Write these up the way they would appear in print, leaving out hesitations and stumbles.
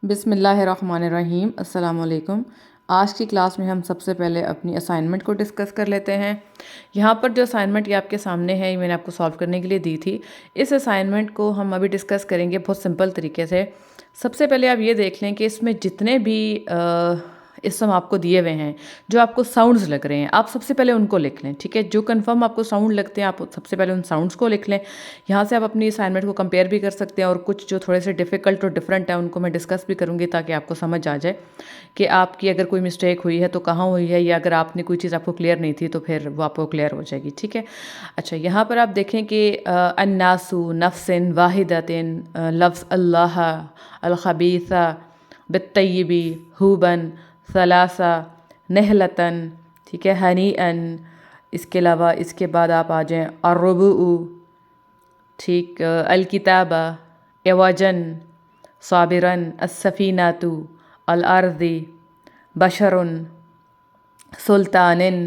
بسم اللہ الرحمن الرحیم۔ السلام علیکم۔ آج کی کلاس میں ہم سب سے پہلے اپنی اسائنمنٹ کو ڈسکس کر لیتے ہیں۔ یہاں پر جو اسائنمنٹ یہ آپ کے سامنے ہے، یہ میں نے آپ کو سالو کرنے کے لیے دی تھی۔ اس اسائنمنٹ کو ہم ابھی ڈسکس کریں گے بہت سمپل طریقے سے۔ سب سے پہلے آپ یہ دیکھ لیں کہ اس میں جتنے بھی اسم آپ کو دیے ہوئے ہیں، جو آپ کو ساؤنڈز لگ رہے ہیں، آپ سب سے پہلے ان کو لکھ لیں، ٹھیک ہے؟ جو کنفرم آپ کو ساؤنڈ لگتے ہیں، آپ سب سے پہلے ان ساؤنڈز کو لکھ لیں۔ یہاں سے آپ اپنی اسائنمنٹ کو کمپیئر بھی کر سکتے ہیں، اور کچھ جو تھوڑے سے ڈیفیکلٹ اور ڈفرینٹ ہیں ان کو میں ڈسکس بھی کروں گی تاکہ آپ کو سمجھ آ جائے کہ آپ کی اگر کوئی مسٹیک ہوئی ہے تو کہاں ہوئی ہے، یا اگر آپ نے کوئی چیز آپ کو کلیئر نہیں تھی تو پھر وہ آپ کو کلیئر ہو جائے گی، ٹھیک ہے؟ اچھا، یہاں پر آپ دیکھیں کہ الناس نفس واحدۃ، لفظ اللہ، الخبیثہ بالطیب، ہوبن، ثلاثہ، نہلتاً، ٹھیک ہے، ہنیئن۔ اس کے علاوہ اس کے بعد آپ آ جائیں الربوع، ٹھیک، الکتابہ، عوجن، صابرن، السفینۃ، الارض، بشرن، سلطانن،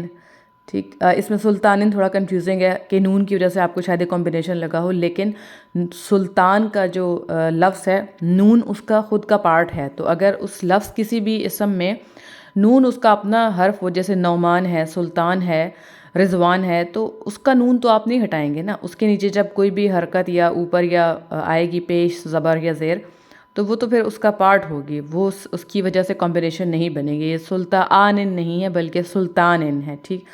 ٹھیک۔ اس میں سلطانن تھوڑا کنفیوزنگ ہے کہ نون کی وجہ سے آپ کو شاید ایک کمبینیشن لگا ہو، لیکن سلطان کا جو لفظ ہے، نون اس کا خود کا پارٹ ہے، تو اگر اس لفظ کسی بھی اسم میں نون اس کا اپنا حرف ہو، جیسے نعمان ہے، سلطان ہے، رضوان ہے، تو اس کا نون تو آپ نہیں ہٹائیں گے نا۔ اس کے نیچے جب کوئی بھی حرکت یا اوپر یا آئے گی پیش زبر یا زیر، تو وہ تو پھر اس کا پارٹ ہوگی، وہ اس کی وجہ سے کمبینیشن نہیں بنے گی۔ یہ سلطانن نہیں ہے بلکہ سلطانن ہے، ٹھیک۔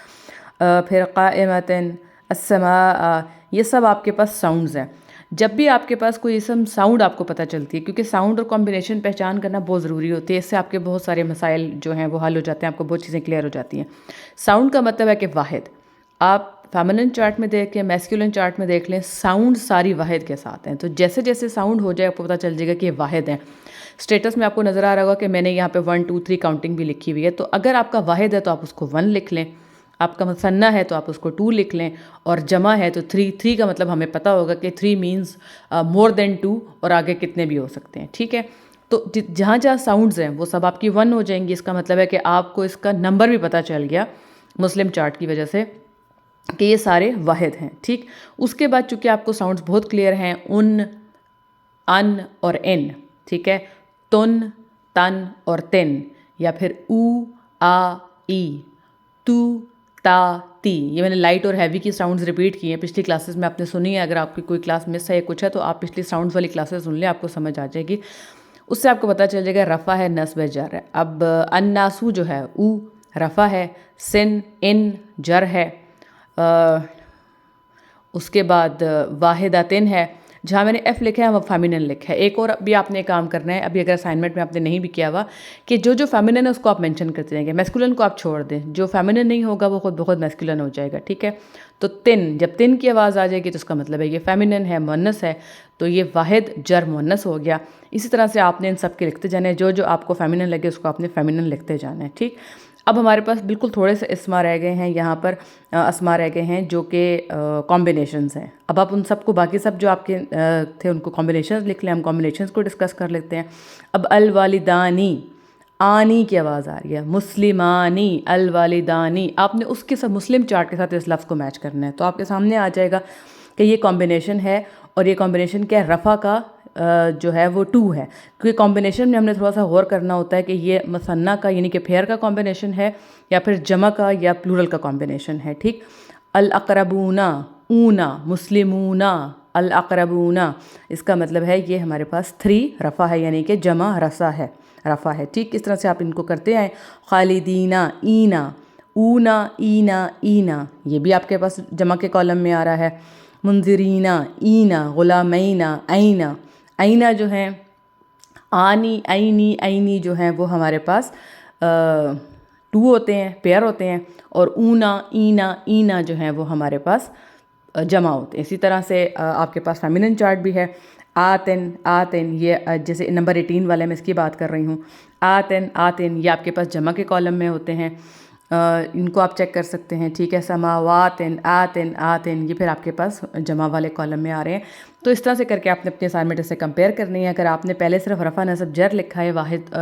پھر قائمتن، السماء، یہ سب آپ کے پاس ساؤنڈز ہیں۔ جب بھی آپ کے پاس کوئی اسم ساؤنڈ آپ کو پتہ چلتی ہے، کیونکہ ساؤنڈ اور کمبینیشن پہچان کرنا بہت ضروری ہوتی ہے، اس سے آپ کے بہت سارے مسائل جو ہیں وہ حل ہو جاتے ہیں، آپ کو بہت چیزیں کلیئر ہو جاتی ہیں۔ ساؤنڈ کا مطلب ہے کہ واحد۔ آپ فیمنن چارٹ میں دیکھیں، میسکولن چارٹ میں دیکھ لیں، ساؤنڈ ساری واحد کے ساتھ ہیں، تو جیسے جیسے ساؤنڈ ہو جائے آپ کو پتہ چل جائے گا کہ یہ واحد ہیں۔ اسٹیٹس میں آپ کو نظر آ رہا ہوگا کہ میں نے یہاں پہ 1 2 3 کاؤنٹنگ بھی لکھی ہوئی ہے، تو اگر آپ کا واحد ہے تو آپ اس کو 1 لکھ لیں، آپ کا مثنیٰ ہے تو آپ اس کو 2 لکھ لیں، اور جمع ہے تو 3۔ 3 کا مطلب ہمیں پتہ ہوگا کہ 3 مینز مور دین 2، اور آگے کتنے بھی ہو سکتے ہیں، ٹھیک ہے؟ تو جہاں جہاں ساؤنڈز ہیں وہ سب آپ کی 1 ہو جائیں گی۔ اس کا مطلب ہے کہ آپ کو اس کا نمبر بھی پتہ چل گیا مسلم چارٹ کی وجہ سے کہ یہ سارے واحد ہیں، ٹھیک۔ اس کے بعد چونکہ آپ کو ساؤنڈز بہت کلیئر ہیں، ان اور ان، ٹھیک ہے، تن، تن اور تن، یا پھر او، آ، ای، تو، تا، تی۔ یہ میں نے لائٹ اور ہیوی کی ساؤنڈز ریپیٹ کی ہیں پچھلی کلاسز میں، آپ نے سنی ہے۔ اگر آپ کی کوئی کلاس مس ہے یا کچھ ہے تو آپ پچھلی ساؤنڈز والی کلاسز سن لیں، آپ کو سمجھ آ جائے گی۔ اس سے آپ کو پتہ چل جائے گا رفع ہے، نصب ہے، جر ہے۔ اب الناسو جو ہے، او رفع ہے، سن، ان جر ہے، اس کے بعد واحدتن ہے، جہاں میں نے ایف لکھا ہے وہ فیمینن لکھا ہے۔ ایک اور بھی آپ نے کام کرنا ہے، ابھی اگر اسائنمنٹ میں آپ نے نہیں بھی کیا ہوا، کہ جو فیمینن ہے اس کو آپ مینشن کرتے جائیں گے، میسکولن کو آپ چھوڑ دیں، جو فیمینن نہیں ہوگا وہ خود بخود میسکولن ہو جائے گا، ٹھیک ہے؟ تو تن، جب تن کی آواز آ جائے گی تو اس کا مطلب ہے یہ فیمینن ہے، مؤنث ہے، تو یہ واحد جر مؤنث ہو گیا۔ اسی طرح سے آپ نے ان سب کے لکھتے جانے ہیں، جو آپ کو فیمینن لگے اس کو آپ نے فیمینن لکھتے جانا ہے، ٹھیک۔ اب ہمارے پاس بالکل تھوڑے سے اسما رہ گئے ہیں، یہاں پر اسما رہ گئے ہیں جو کہ کمبینیشنز ہیں۔ اب آپ ان سب کو، باقی سب جو آپ کے تھے ان کو کمبینیشنز لکھ لیں، ہم کمبینیشنز کو ڈسکس کر لیتے ہیں۔ اب الوالدانی، آنی کی آواز آ رہی ہے، مسلمانی، الوالدانی، آپ نے اس کے ساتھ مسلم چارٹ کے ساتھ اس لفظ کو میچ کرنا ہے، تو آپ کے سامنے آ جائے گا کہ یہ کمبینیشن ہے، اور یہ کمبینیشن کیا ہے؟ رفع کا جو ہے وہ 2 ہے، کیونکہ کمبینیشن میں ہم نے تھوڑا سا غور کرنا ہوتا ہے کہ یہ مثنیٰ کا یعنی کہ پیئر کا کمبینیشن ہے، یا پھر جمع کا یا پلورل کا کمبینیشن ہے، ٹھیک۔ الاقربون، اونا، مسلمون، الاقربون، اس کا مطلب ہے یہ ہمارے پاس 3 رفع ہے، یعنی کہ جمع رفع ہے، ٹھیک۔ اس طرح سے آپ ان کو کرتے آئیں۔ خالدین، اینا، اونا، اینا، اینا، یہ بھی آپ کے پاس جمع کے کالم میں آ رہا ہے۔ منذرین، اینا، غلامین، اینا، اینا جو ہیں، آنی، اینی، اینی جو ہیں وہ ہمارے پاس 2 ہوتے ہیں، پیئر ہوتے ہیں، اور اونا، اینا، اینا جو ہیں وہ ہمارے پاس جمع ہوتے ہیں۔ اسی طرح سے آپ کے پاس فیمینن چارٹ بھی ہے۔ آتن، آتن، یہ جیسے نمبر 18 والے میں اس کی بات کر رہی ہوں۔ آتن، آتن، یہ آپ کے پاس جمع کے کالم میں ہوتے ہیں، ان کو آپ چیک کر سکتے ہیں، ٹھیک ہے۔ سماواتن، آتن، آتن، یہ پھر آپ کے پاس جمع والے کالم میں آ رہے ہیں۔ تو اس طرح سے کر کے آپ نے اپنی اسائنمنٹ سے کمپیئر کرنی ہے. اگر آپ نے پہلے صرف رفع نصب جر لکھا ہے، واحد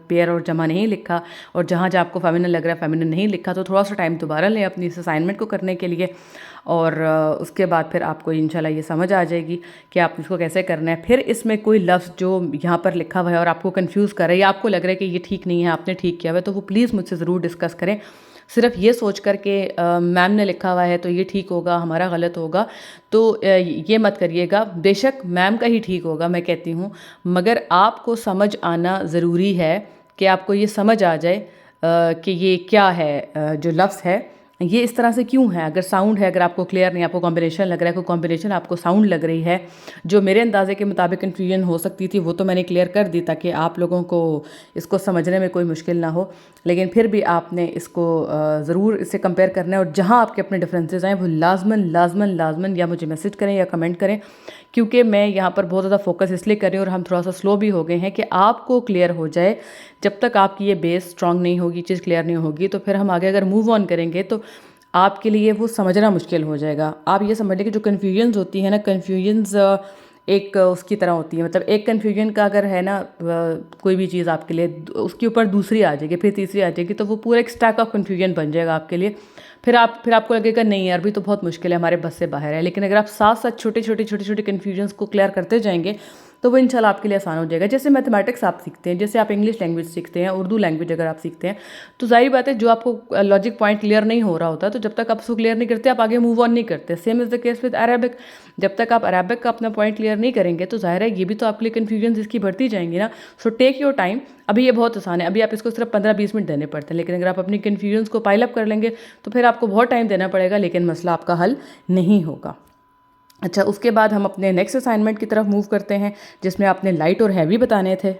پیئر اور جمع نہیں لکھا، اور جہاں آپ کو فیمینن لگ رہا ہے فیمینن نہیں لکھا، تو تھوڑا سا ٹائم دوبارہ لیں اپنی اس اسائنمنٹ کو کرنے کے لیے، اور اس کے بعد پھر آپ کو انشاءاللہ یہ سمجھ آ جائے گی کہ آپ اس کو کیسے کرنا ہے. پھر اس میں کوئی لفظ جو یہاں پر لکھا ہوا ہے اور آپ کو کنفیوز کر رہا ہے یا آپ کو لگ رہا ہے کہ یہ ٹھیک نہیں ہے، آپ نے ٹھیک کیا ہوا ہے، تو وہ پلیز مجھ سے ضرور ڈسکس کریں. صرف یہ سوچ کر کہ میم نے لکھا ہوا ہے تو یہ ٹھیک ہوگا، ہمارا غلط ہوگا، تو یہ مت کریے گا. بے شک میم کا ہی ٹھیک ہوگا میں کہتی ہوں، مگر آپ کو سمجھ آنا ضروری ہے کہ آپ کو یہ سمجھ آ جائے کہ یہ کیا ہے، جو لفظ ہے یہ اس طرح سے کیوں ہے. اگر ساؤنڈ ہے، اگر آپ کو کلیئر نہیں، آپ کو کمبینیشن لگ رہا ہے، کوئی کمبینیشن آپ کو ساؤنڈ لگ رہی ہے جو میرے اندازے کے مطابق کنفیوژن ہو سکتی تھی، وہ تو میں نے کلیئر کر دی تاکہ آپ لوگوں کو اس کو سمجھنے میں کوئی مشکل نہ ہو. لیکن پھر بھی آپ نے اس کو ضرور اس سے کمپیئر کرنا ہے، اور جہاں آپ کے اپنے ڈفرینسز آئیں وہ لازماً یا مجھے میسج کریں یا کمنٹ کریں، کیونکہ میں یہاں پر بہت زیادہ فوکس اس لیے کر رہی ہوں اور ہم تھوڑا سا سلو بھی ہو گئے ہیں کہ آپ کو کلیئر ہو جائے. جب تک آپ کی یہ بیس اسٹرانگ نہیں ہوگی، چیز کلیئر نہیں ہوگی، تو پھر ہم آگے اگر موو آن کریں گے تو آپ کے لیے وہ سمجھنا مشکل ہو جائے گا. آپ یہ سمجھ لیں کہ جو کنفیوژنز ہوتی ہیں نا، کنفیوژنز ایک اس کی طرح ہوتی ہے، مطلب ایک کنفیوژن کا اگر ہے نا کوئی بھی چیز آپ کے لیے، اس کے اوپر دوسری آ جائے گی، پھر تیسری آ جائے گی، تو وہ پورا ایک اسٹیک آف کنفیوژن بن جائے گا آپ کے لیے. پھر آپ کو لگے گا نہیں یار، بھی تو بہت مشکل ہے، ہمارے بس سے باہر ہے. لیکن اگر آپ ساتھ ساتھ چھوٹے کنفیوژنس کو کلیئر کرتے جائیں گے تو وہ انشاءاللہ آپ کے لیے آسان ہو جائے گا. جیسے میتھمیٹکس آپ سیکھتے ہیں، جیسے آپ انگلش لینگویج سیکھتے ہیں، اردو لینگویج اگر آپ سیکھتے ہیں، تو ظاہر بات ہے جو آپ کو لاجک پوائنٹ کلیئر نہیں ہو رہا ہوتا، تو جب تک آپ اس کو کلیئر نہیں کرتے آپ آگے موو آن نہیں کرتے. Same is the case with Arabic. جب تک آپ عربک کا اپنا پوائنٹ کلیئر نہیں کریں گے تو ظاہر ہے یہ بھی تو آپ کے لیے کنفیوژنز اس کی بڑھتی جائیں گی نا. سو ٹیک یور ٹائم. ابھی یہ بہت آسان ہے، ابھی آپ اس کو صرف 15-20 منٹ دینے پڑتے ہیں، لیکن اگر آپ اپنی کنفیوژنز کو پائل اپ کر لیں گے تو پھر آپ کو بہت ٹائم دینا پڑے گا، لیکن مسئلہ آپ کا حل نہیں ہوگا. اچھا، اس کے بعد ہم اپنے نیکسٹ اسائنمنٹ کی طرف موو کرتے ہیں، جس میں آپ نے لائٹ اور ہیوی بتانے تھے.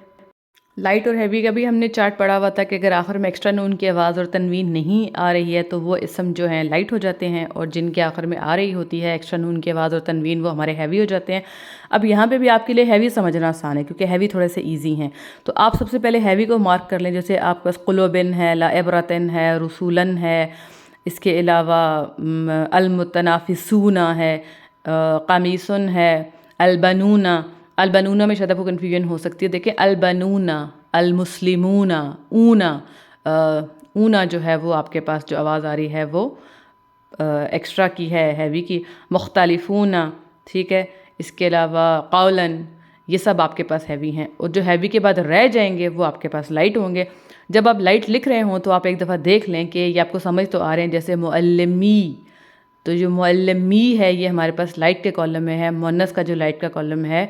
لائٹ اور ہیوی کا بھی ہم نے چارٹ پڑھا ہوا تھا کہ اگر آخر میں ایکسٹرا نون کی آواز اور تنوین نہیں آ رہی ہے تو وہ اسم جو ہیں لائٹ ہو جاتے ہیں، اور جن کے آخر میں آ رہی ہوتی ہے ایکسٹرا نون کی آواز اور تنوین وہ ہمارے ہیوی ہو جاتے ہیں. اب یہاں پہ بھی آپ کے لیے ہیوی سمجھنا آسان ہے کیونکہ ہیوی تھوڑے سے ایزی ہیں. تو آپ سب سے پہلے ہیوی کو مارک کر لیں. جیسے آپ کے پاس قلوبن ہے، لا عبرتن ہے، رسولن ہے، اس کے علاوہ المتنافسون ہے، قمیصن ہے، البنون میں شاید آپ کو کنفیوژن ہو سکتی ہے. دیکھیں البنون، المسلمون، اونا جو ہے وہ آپ کے پاس جو آواز آ رہی ہے وہ ایکسٹرا کی ہے، ہیوی کی. مختلفون، ٹھیک ہے. اس کے علاوہ قولن، یہ سب آپ کے پاس ہیوی ہیں، اور جو ہیوی کے بعد رہ جائیں گے وہ آپ کے پاس لائٹ ہوں گے. جب آپ لائٹ لکھ رہے ہوں تو آپ ایک دفعہ دیکھ لیں کہ یہ آپ کو سمجھ تو آ رہے ہیں. جیسے معلمی، تو جو معلمی ہے یہ ہمارے پاس لائٹ کے کالم میں ہے. مؤنث کا جو لائٹ کا کالم ہے،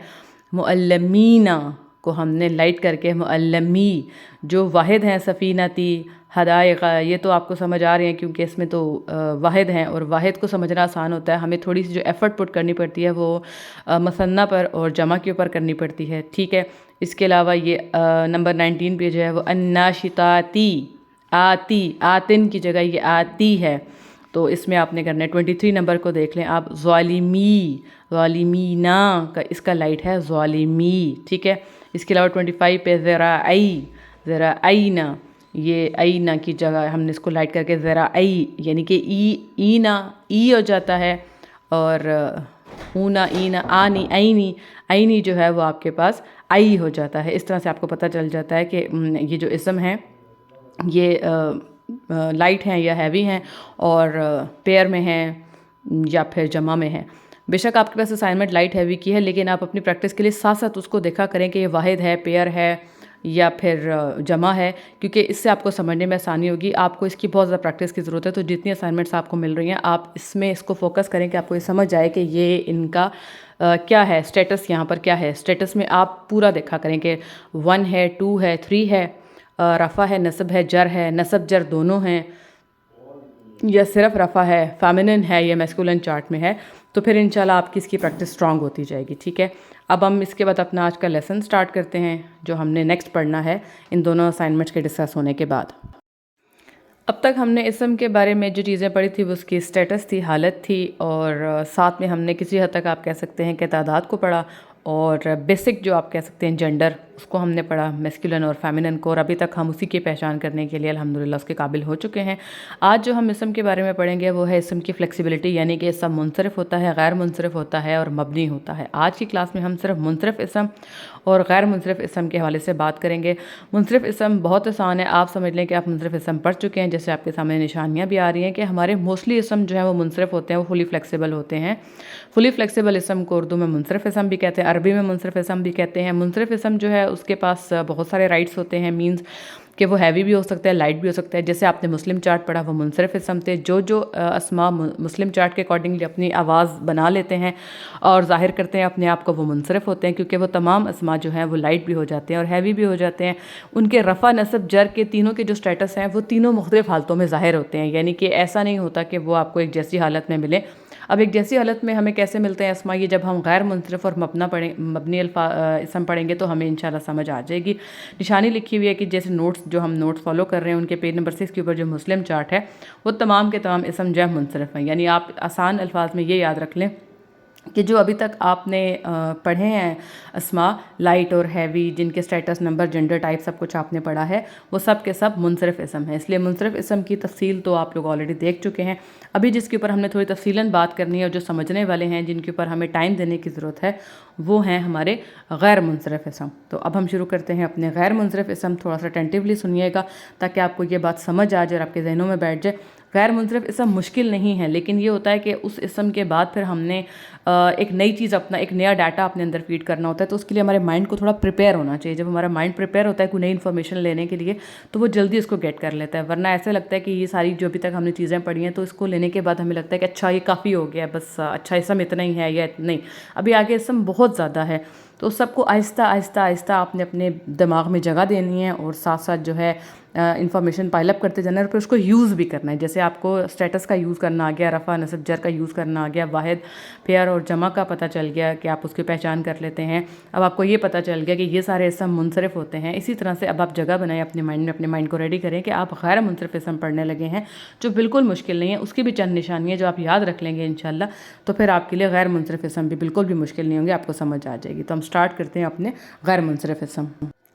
معلمینہ کو ہم نے لائٹ کر کے معلمی. جو واحد ہیں سفینتی، حدائق، یہ تو آپ کو سمجھ آ رہے ہیں کیونکہ اس میں تو واحد ہیں، اور واحد کو سمجھنا آسان ہوتا ہے. ہمیں تھوڑی سی جو ایفرٹ پٹ کرنی پڑتی ہے وہ مثنیٰ پر اور جمع کے اوپر کرنی پڑتی ہے، ٹھیک ہے. اس کے علاوہ یہ نمبر 19 پہ جو ہے وہ الناشطاتی، آتن کی جگہ یہ آتی ہے، تو اس میں آپ نے کرنا ہے. 23 نمبر کو دیکھ لیں آپ، ظالمینا کا اس کا لائٹ ہے ظالمی، ٹھیک ہے. اس کے علاوہ 25 پہ ذرائینا، یہ اینا کی جگہ ہم نے اس کو لائٹ کر کے ذرائی، یعنی کہ اینا ای ہو جاتا ہے، اور اونا اینا آنی اینی جو ہے وہ آپ کے پاس آئی ہو جاتا ہے. اس طرح سے آپ کو پتہ چل جاتا ہے کہ یہ جو اسم ہے یہ لائٹ ہیں یا ہیوی ہیں، اور پیئر میں ہیں یا پھر جمع میں ہیں. بے شک آپ کے پاس اسائنمنٹ لائٹ ہیوی کی ہے، لیکن آپ اپنی پریکٹس کے لیے ساتھ ساتھ اس کو دیکھا کریں کہ یہ واحد ہے، پیئر ہے یا پھر جمع ہے، کیونکہ اس سے آپ کو سمجھنے میں آسانی ہوگی. آپ کو اس کی بہت زیادہ پریکٹس کی ضرورت ہے. تو جتنی اسائنمنٹس آپ کو مل رہی ہیں آپ اس میں اس کو فوکس کریں کہ آپ کو یہ سمجھ آئے کہ یہ ان کا کیا ہے اسٹیٹس، یہاں پر کیا ہے اسٹیٹس میں آپ پورا دیکھا کریں کہ 1 ہے، 2 ہے، 3 ہے، رفع ہے، نصب ہے، جر ہے، نصب جر دونوں ہیں، یا صرف رفع ہے، فیمنن ہے یا میسکولن چارٹ میں ہے. تو پھر انشاءاللہ آپ کی اس کی پریکٹس اسٹرانگ ہوتی جائے گی، ٹھیک ہے. اب ہم اس کے بعد اپنا آج کا لیسن سٹارٹ کرتے ہیں جو ہم نے نیکسٹ پڑھنا ہے ان دونوں اسائنمنٹس کے ڈسکس ہونے کے بعد. اب تک ہم نے اسم کے بارے میں جو چیزیں پڑھی تھی وہ اس کی اسٹیٹس تھی، حالت تھی، اور ساتھ میں ہم نے کسی حد تک آپ کہہ سکتے ہیں کہ تعداد کو پڑھا، اور بیسک جو آپ کہہ سکتے ہیں جنڈر اس کو ہم نے پڑھا میسکولن اور فیمنن کو، اور ابھی تک ہم اسی کی پہچان کرنے کے لیے الحمدللہ اس کے قابل ہو چکے ہیں۔ آج جو ہم اسم کے بارے میں پڑھیں گے وہ ہے اسم کی فلیکسیبلٹی، یعنی کہ اسم منصرف ہوتا ہے، غیر منصرف ہوتا ہے اور مبنی ہوتا ہے۔ آج کی کلاس میں ہم صرف منصرف اسم اور غیر منصرف اسم کے حوالے سے بات کریں گے۔ منصرف اسم بہت آسان ہے، آپ سمجھ لیں کہ آپ منصرف اسم پڑھ چکے ہیں، جیسے آپ کے سامنے نشانیاں بھی آ رہی ہیں کہ ہمارے موسٹلی اسم جو ہیں وہ منصرف ہوتے ہیں، وہ فلی فلیکسیبل ہوتے ہیں۔ فلی فلیکسیبل اسم کو اردو میں منصرف اسم بھی کہتے ہیں، عربی میں منصرف اسم بھی کہتے ہیں۔ منصرف اسم جو ہے اس کے پاس بہت سارے رائٹس ہوتے ہیں، مینز کہ وہ ہیوی بھی ہو سکتا ہے، لائٹ بھی ہو سکتا ہے۔ جیسے آپ نے مسلم چارٹ پڑھا، وہ منصرف اسم تھے۔ جو اسما مسلم چارٹ کے اکارڈنگلی اپنی آواز بنا لیتے ہیں اور ظاہر کرتے ہیں اپنے آپ کو، وہ منصرف ہوتے ہیں، کیونکہ وہ تمام اسما جو ہیں وہ لائٹ بھی ہو جاتے ہیں اور ہیوی بھی ہو جاتے ہیں۔ ان کے رفع، نصب، جر کے تینوں کے جو سٹیٹس ہیں وہ تینوں مختلف حالتوں میں ظاہر ہوتے ہیں، یعنی کہ ایسا نہیں ہوتا کہ وہ آپ کو ایک جیسی حالت میں ملے۔ اب ایک جیسی حالت میں ہمیں کیسے ملتے ہیں اسما؟ یہ جب ہم غیر منصرف اور مبنی اسم پڑھیں گے تو ہمیں انشاءاللہ سمجھ آ جائے گی۔ نشانی لکھی ہوئی ہے کہ جیسے نوٹس جو ہم نوٹس فالو کر رہے ہیں ان کے پیج نمبر 6 کے اوپر جو مسلم چارٹ ہے وہ تمام کے تمام اسم جو ہے منصرف ہیں، یعنی آپ آسان الفاظ میں یہ یاد رکھ لیں کہ جو ابھی تک آپ نے پڑھے ہیں اسما لائٹ اور ہیوی، جن کے سٹیٹس، نمبر، جنڈر، ٹائپ سب کچھ آپ نے پڑھا ہے، وہ سب کے سب منصرف اسم ہیں۔ اس لیے منصرف اسم کی تفصیل تو آپ لوگ آلریڈی دیکھ چکے ہیں۔ ابھی جس کے اوپر ہم نے تھوڑی تفصیلاً بات کرنی ہے اور جو سمجھنے والے ہیں، جن کے اوپر ہمیں ٹائم دینے کی ضرورت ہے، وہ ہیں ہمارے غیر منصرف اسم۔ تو اب ہم شروع کرتے ہیں اپنے غیر منصرف اسم۔ تھوڑا سا اٹینٹیولی سنیے گا تاکہ آپ کو یہ بات سمجھ آ جائے اور آپ کے ذہنوں میں بیٹھ جائے۔ غیر منصرف اسم مشکل نہیں ہے، لیکن یہ ہوتا ہے کہ اس اسم کے بعد پھر ہم نے ایک نئی چیز، ایک نیا ڈاٹا اپنے اندر فیڈ کرنا ہوتا ہے، تو اس کے لیے ہمارے مائنڈ کو تھوڑا پریپیئر ہونا چاہیے۔ جب ہمارا مائنڈ پریپیئر ہوتا ہے کوئی نئی انفارمیشن لینے کے لیے تو وہ جلدی اس کو گیٹ کر لیتا ہے، ورنہ ایسے لگتا ہے کہ یہ ساری جو ابھی تک ہم نے چیزیں پڑھی ہیں تو اس کو لینے کے بعد ہمیں لگتا ہے کہ اچھا یہ کافی ہو گیا، بس اچھا اسم اتنا ہی ہے یا نہیں، ابھی آگے اسم بہت زیادہ ہے۔ تو سب کو آہستہ آہستہ آہستہ آپ نے اپنے دماغ میں جگہ دینی ہے اور ساتھ ساتھ جو ہے انفارمیشن پائل اپ کرتے جانا ہے اور پھر اس کو یوز بھی کرنا ہے۔ جیسے آپ کو سٹیٹس کا یوز کرنا آ گیا، رفع، نصب، جر کا یوز کرنا آ گیا، واحد، پیئر اور جمع کا پتہ چل گیا کہ آپ اس کی پہچان کر لیتے ہیں۔ اب آپ کو یہ پتہ چل گیا کہ یہ سارے اسم منصرف ہوتے ہیں۔ اسی طرح سے اب آپ جگہ بنائیں اپنے مائنڈ میں، اپنے مائنڈ کو ریڈی کریں کہ آپ غیر منصرف اسم پڑھنے لگے ہیں، جو بالکل مشکل نہیں ہے۔ اس کی بھی چند نشانیاں جو آپ یاد رکھ لیں گے انشاءاللہ، تو پھر آپ کے لیے غیر منصرف اسم بھی بالکل بھی مشکل نہیں ہوں گے، آپ کو سمجھ آ جائے گی۔ تو ہم سٹارٹ کرتے ہیں اپنے غیر منصرف اسم۔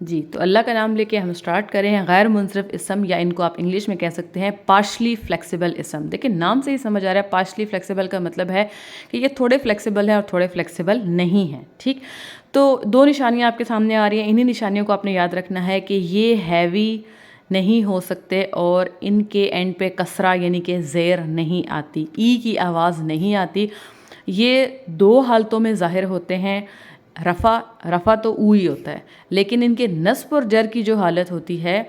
جی، تو اللہ کا نام لے کے ہم سٹارٹ کریں ہیں غیر منصرف اسم، یا ان کو آپ انگلش میں کہہ سکتے ہیں پارشلی فلیکسیبل اسم۔ دیکھیں نام سے ہی سمجھ آ رہا ہے پارشلی فلیکسیبل کا مطلب ہے کہ یہ تھوڑے فلیکسیبل ہیں اور تھوڑے فلیکسیبل نہیں ہیں، ٹھیک؟ تو دو نشانیاں آپ کے سامنے آ رہی ہیں، انہی نشانیوں کو آپ نے یاد رکھنا ہے کہ یہ ہیوی نہیں ہو سکتے اور ان کے اینڈ پہ کسرہ یعنی کہ زیر نہیں آتی، ای کی آواز نہیں آتی۔ یہ دو حالتوں میں ظاہر ہوتے ہیں، رفع تو او ہی ہوتا ہے، لیکن ان کے نصب اور جر کی جو حالت ہوتی ہے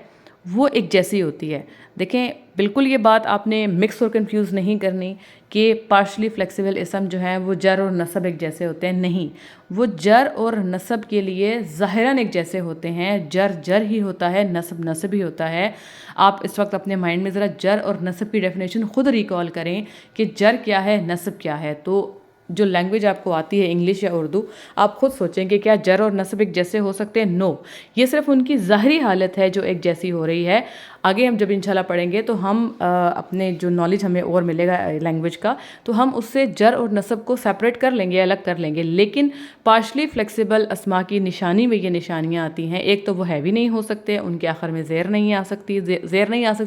وہ ایک جیسی ہوتی ہے۔ دیکھیں بالکل یہ بات آپ نے مکس اور کنفیوز نہیں کرنی کہ پارشلی فلیکسیبل اسم جو ہیں وہ جر اور نصب ایک جیسے ہوتے ہیں، نہیں، وہ جر اور نصب کے لیے ظاہراً ایک جیسے ہوتے ہیں۔ جر جر ہی ہوتا ہے، نصب نصب ہی ہوتا ہے۔ آپ اس وقت اپنے مائنڈ میں ذرا جر اور نصب کی ڈیفینیشن خود ریکال کریں کہ جر کیا ہے، نصب کیا ہے۔ تو جو لینگویج آپ کو آتی ہے انگلش یا اردو، آپ خود سوچیں کہ کیا جر اور نصب ایک جیسے ہو سکتے ہیں؟ نو، یہ صرف ان کی ظاہری حالت ہے جو ایک جیسی ہو رہی ہے۔ آگے ہم جب انشاءاللہ پڑھیں گے تو ہم اپنے جو نالج ہمیں اور ملے گا لینگویج کا، تو ہم اس سے جر اور نصب کو سیپریٹ کر لیں گے، الگ کر لیں گے۔ لیکن پارشلی فلیکسیبل اسما کی نشانی میں یہ نشانیاں آتی ہیں، ایک تو وہ ہیوی نہیں ہو سکتے، ان کے آخر میں زیر نہیں آ سکتی،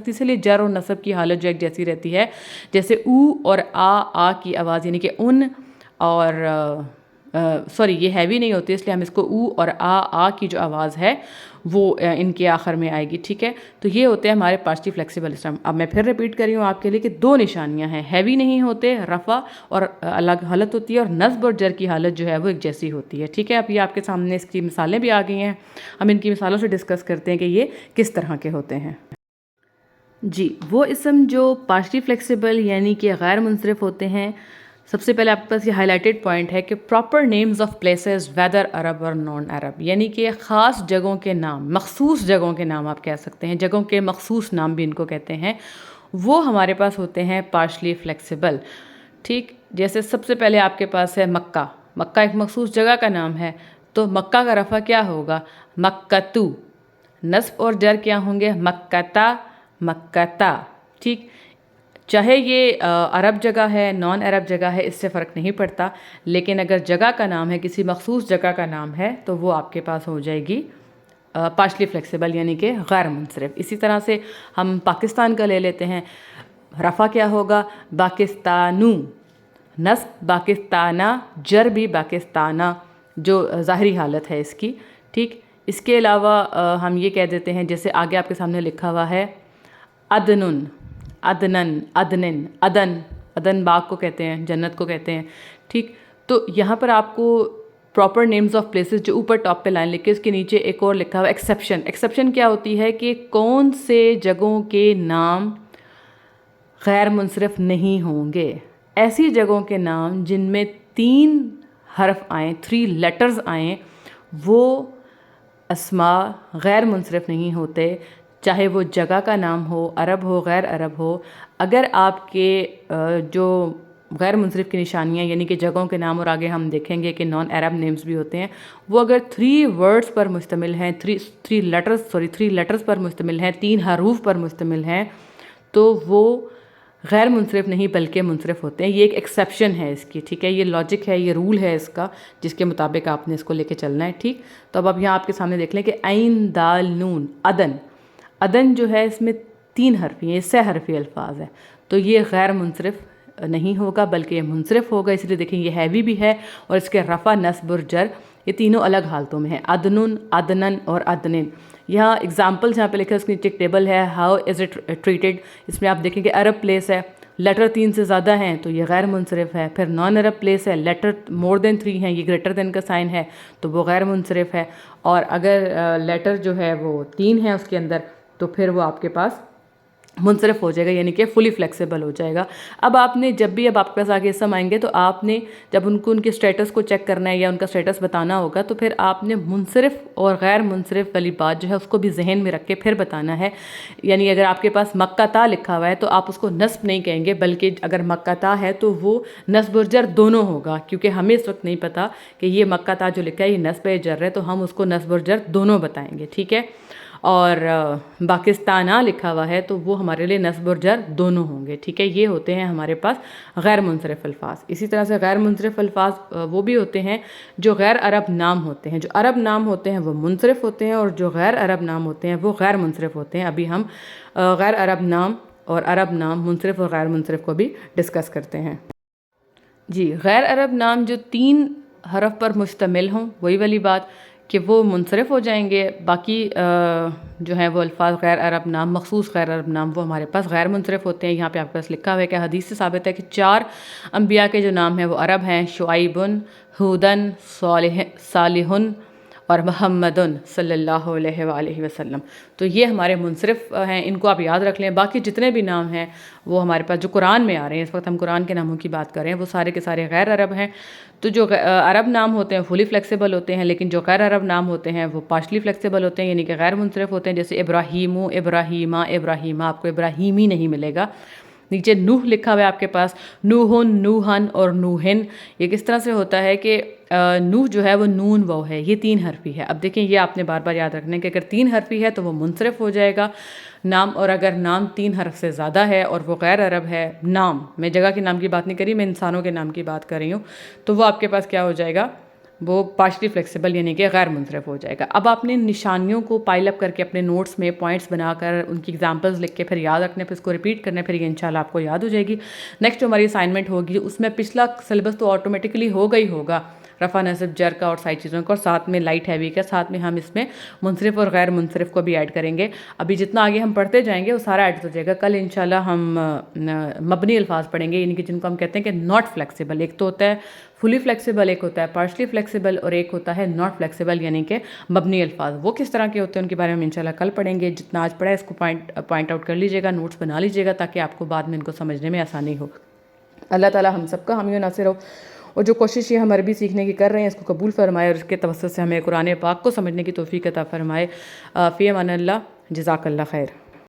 اس لیے جر اور نصب کی حالت جو ایک جیسی رہتی ہے، جیسے او اور آ کی آواز یعنی کہ ان اور سوری یہ ہیوی نہیں ہوتی، اس لیے ہم اس کو او اور آ کی جو آواز ہے وہ ان کے آخر میں آئے گی، ٹھیک ہے؟ تو یہ ہوتے ہیں ہمارے پارشلی فلیکسیبل اسم۔ اب میں پھر ریپیٹ کر رہی ہوں آپ کے لیے کہ دو نشانیاں ہیں، ہیوی نہیں ہوتے، رفع اور الگ حالت ہوتی ہے، اور نصب اور جر کی حالت جو ہے وہ ایک جیسی ہوتی ہے، ٹھیک ہے؟ اب یہ آپ کے سامنے اس کی مثالیں بھی آ گئی ہیں، ہم ان کی مثالوں سے ڈسکس کرتے ہیں کہ یہ کس طرح کے ہوتے ہیں۔ جی، وہ اسم جو پارشلی فلیکسیبل یعنی کہ غیر منصرف ہوتے ہیں، سب سے پہلے آپ کے پاس یہ ہائی لائٹڈ پوائنٹ ہے کہ proper names of places whether Arab اور نان عرب، یعنی کہ خاص جگہوں کے نام، مخصوص جگہوں کے نام آپ کہہ سکتے ہیں، جگہوں کے مخصوص نام بھی ان کو کہتے ہیں، وہ ہمارے پاس ہوتے ہیں پارشلی فلیکسیبل، ٹھیک؟ جیسے سب سے پہلے آپ کے پاس ہے مکہ، مکہ ایک مخصوص جگہ کا نام ہے، تو مکہ کا رفع کیا ہوگا؟ مکتو، نصب اور جر کیا ہوں گے؟ مکتا، مکتا، ٹھیک؟ چاہے یہ عرب جگہ ہے، نان عرب جگہ ہے، اس سے فرق نہیں پڑتا، لیکن اگر جگہ کا نام ہے، کسی مخصوص جگہ کا نام ہے، تو وہ آپ کے پاس ہو جائے گی پارشلی فلیکسیبل یعنی کہ غیر منصرف. اسی طرح سے ہم پاکستان کا لے لیتے ہیں. رفع کیا ہوگا؟ پاکستانو، نصب پاکستانہ، جر بھی پاکستانہ جو ظاہری حالت ہے اس کی. ٹھیک. اس کے علاوہ ہم یہ کہہ دیتے ہیں جیسے آگے آپ کے سامنے لکھا ہوا ہے عدنن، عدنن، عدنن، عدن، عدن باغ کو کہتے ہیں، جنت کو کہتے ہیں. ٹھیک. تو یہاں پر آپ کو پراپر نیمز آف پلیسز جو اوپر ٹاپ پہ لائن لکھ کے اس کے نیچے ایک اور لکھا ہوا ایکسیپشن. ایکسیپشن کیا ہوتی ہے کہ کون سے جگہوں کے نام غیر منصرف نہیں ہوں گے. ایسی جگہوں کے نام جن میں 3 حرف آئیں، 3 لیٹرز آئیں، وہ اسماء غیر منصرف نہیں ہوتے، چاہے وہ جگہ کا نام ہو، عرب ہو، غیر عرب ہو. اگر آپ کے جو غیر منصرف کی نشانیاں یعنی کہ جگہوں کے نام، اور آگے ہم دیکھیں گے کہ نان عرب نیمز بھی ہوتے ہیں، وہ اگر 3 ورڈز پر مشتمل ہیں، 3 لیٹرز پر مشتمل ہیں، 3 حروف پر مشتمل ہیں، تو وہ غیر منصرف نہیں بلکہ منصرف ہوتے ہیں. یہ ایک ایکسیپشن ہے اس کی. ٹھیک ہے. یہ لاجک ہے، یہ رول ہے اس کا جس کے مطابق آپ نے اس کو لے کے چلنا ہے. ٹھیک. تو اب یہاں آپ کے سامنے دیکھ لیں کہ عین دال نون عدن. عدن جو ہے اس میں 3 حرفی ہیں، یہ 6 حرفی الفاظ ہیں، تو یہ غیر منصرف نہیں ہوگا بلکہ یہ منصرف ہوگا. اس لیے دیکھیں یہ ہیوی بھی ہے اور اس کے رفع، نصب اور جر یہ تینوں الگ حالتوں میں ہیں. عدنن، عدنن اور عدنن. یہاں ایگزامپل جہاں پہ لکھا ہے اس کے نیچے ایک ٹیبل ہے، ہاؤ از اٹ ٹریٹڈ. اس میں آپ دیکھیں کہ عرب پلیس ہے، لیٹر 3 سے زیادہ ہیں تو یہ غیر منصرف ہے. پھر نان عرب پلیس ہے، لیٹر مور دین 3 ہیں، یہ گریٹر دین کا سائن ہے تو وہ غیر منصرف ہے. اور اگر لیٹر جو ہے وہ 3 ہیں اس کے اندر تو پھر وہ آپ کے پاس منصرف ہو جائے گا یعنی کہ فلی فلیکسیبل ہو جائے گا. اب آپ نے جب بھی اب آپ کے پاس آگے اسم آئیں گے تو آپ نے جب ان کے اسٹیٹس کو چیک کرنا ہے یا ان کا اسٹیٹس بتانا ہوگا تو پھر آپ نے منصرف اور غیر منصرف والی بات جو ہے اس کو بھی ذہن میں رکھ کے پھر بتانا ہے. یعنی اگر آپ کے پاس مکہ تا لکھا ہوا ہے تو آپ اس کو نصب نہیں کہیں گے بلکہ اگر مکہ تا ہے تو وہ نصب اور جر دونوں ہوگا، کیونکہ ہمیں اس وقت نہیں پتہ کہ یہ مکہ تا جو لکھا ہے یہ نصب ہے جر ہے، تو ہم اس کو نصب اور جر دونوں بتائیں گے. ٹھیک ہے. اور پاکستانہ لکھا ہوا ہے تو وہ ہمارے لیے نصب اور جر دونوں ہوں گے. ٹھیک ہے. یہ ہوتے ہیں ہمارے پاس غیر منصرف الفاظ. اسی طرح سے غیر منصرف الفاظ وہ بھی ہوتے ہیں جو غیر عرب نام ہوتے ہیں. جو عرب نام ہوتے ہیں وہ منصرف ہوتے ہیں اور جو غیر عرب نام ہوتے ہیں وہ غیر منصرف ہوتے ہیں. ابھی ہم غیر عرب نام اور عرب نام منصرف اور غیر منصرف کو بھی ڈسکس کرتے ہیں. جی. غیر عرب نام جو 3 حرف پر مشتمل ہوں وہی والی بات کہ وہ منصرف ہو جائیں گے. باقی جو ہیں وہ الفاظ غیر عرب نام، مخصوص غیر عرب نام، وہ ہمارے پاس غیر منصرف ہوتے ہیں. یہاں پہ آپ کے پاس لکھا ہوا ہے کہ حدیث سے ثابت ہے کہ 4 انبیاء کے جو نام ہیں وہ عرب ہیں، شعیبن، ہودن، صالحن اور محمدن صلی اللہ علیہ وآلہ وسلم. تو یہ ہمارے منصرف ہیں، ان کو آپ یاد رکھ لیں. باقی جتنے بھی نام ہیں وہ ہمارے پاس جو قرآن میں آ رہے ہیں، اس وقت ہم قرآن کے ناموں کی بات کر رہے ہیں، وہ سارے کے سارے غیر عرب ہیں. تو جو عرب نام ہوتے ہیں فلی فلیکسیبل ہوتے ہیں، لیکن جو غیر عرب نام ہوتے ہیں وہ پارشلی فلیکسیبل ہوتے ہیں یعنی کہ غیر منصرف ہوتے ہیں. جیسے ابراہیم، ابراہیمہ، ابراہیمہ، آپ کو ابراہیمی نہیں ملے گا. نیچے نوح لکھا ہوا ہے آپ کے پاس، نوحن، نوحن اور نوحن. یہ کس طرح سے ہوتا ہے کہ نوح جو ہے وہ نون واو ہے، یہ 3 حرفی ہے. اب دیکھیں یہ آپ نے بار بار یاد رکھنا ہے کہ اگر 3 حرفی ہے تو وہ منصرف ہو جائے گا نام، اور اگر نام 3 حرف سے زیادہ ہے اور وہ غیر عرب ہے نام، میں جگہ کے نام کی بات نہیں کری، میں انسانوں کے نام کی بات کر رہی ہوں، تو وہ آپ کے پاس کیا ہو جائے گا؟ وہ پارشلی فلیکسیبل یعنی کہ غیر منصرف ہو جائے گا. اب آپ نے نشانیوں کو پائل اپ کر کے اپنے نوٹس میں پوائنٹس بنا کر ان کی ایگزامپلز لکھ کے پھر یاد رکھنے، پھر اس کو ریپیٹ کرنا، پھر یہ انشاءاللہ آپ کو یاد ہو جائے گی. نیکسٹ جو ہماری اسائنمنٹ ہوگی اس میں پچھلا سلیبس تو آٹومیٹکلی ہوگا ہی ہوگا، رفع، نصب، جر کا اور ساری چیزوں کا، اور ساتھ میں لائٹ ہیوی کا، ساتھ میں ہم اس میں منصرف اور غیر منصرف کو بھی ایڈ کریں گے. ابھی جتنا آگے ہم پڑھتے جائیں گے وہ سارا ایڈ ہو جائے گا. کل انشاءاللہ ہم مبنی الفاظ پڑھیں گے یعنی کہ جن کو ہم کہتے ہیں کہ ناٹ فلیکسیبل. ایک تو ہوتا ہے فلی فلیکسیبل، ایک ہوتا ہے پارشلی فلیکسیبل، اور ایک ہوتا ہے ناٹ فلیکسیبل یعنی کہ مبنی الفاظ. وہ کس طرح کے ہوتے ہیں ان کے بارے میں ہم انشاءاللہ کل پڑھیں گے. جتنا آج پڑھا ہے اس کو پوائنٹ آؤٹ کر لیجیے گا، نوٹس بنا لیجیے گا تاکہ آپ کو بعد میں ان کو سمجھنے میں آسانی ہو. اللہ تعالی ہم سب کا حامی و ناصر ہو، اور جو کوشش یہ ہم عربی سیکھنے کی کر رہے ہیں اس کو قبول فرمائے اور اس کے توسط سے ہمیں قرآن پاک کو سمجھنے کی توفیق عطا فرمائے. فی امان اللہ. جزاک اللہ خیر.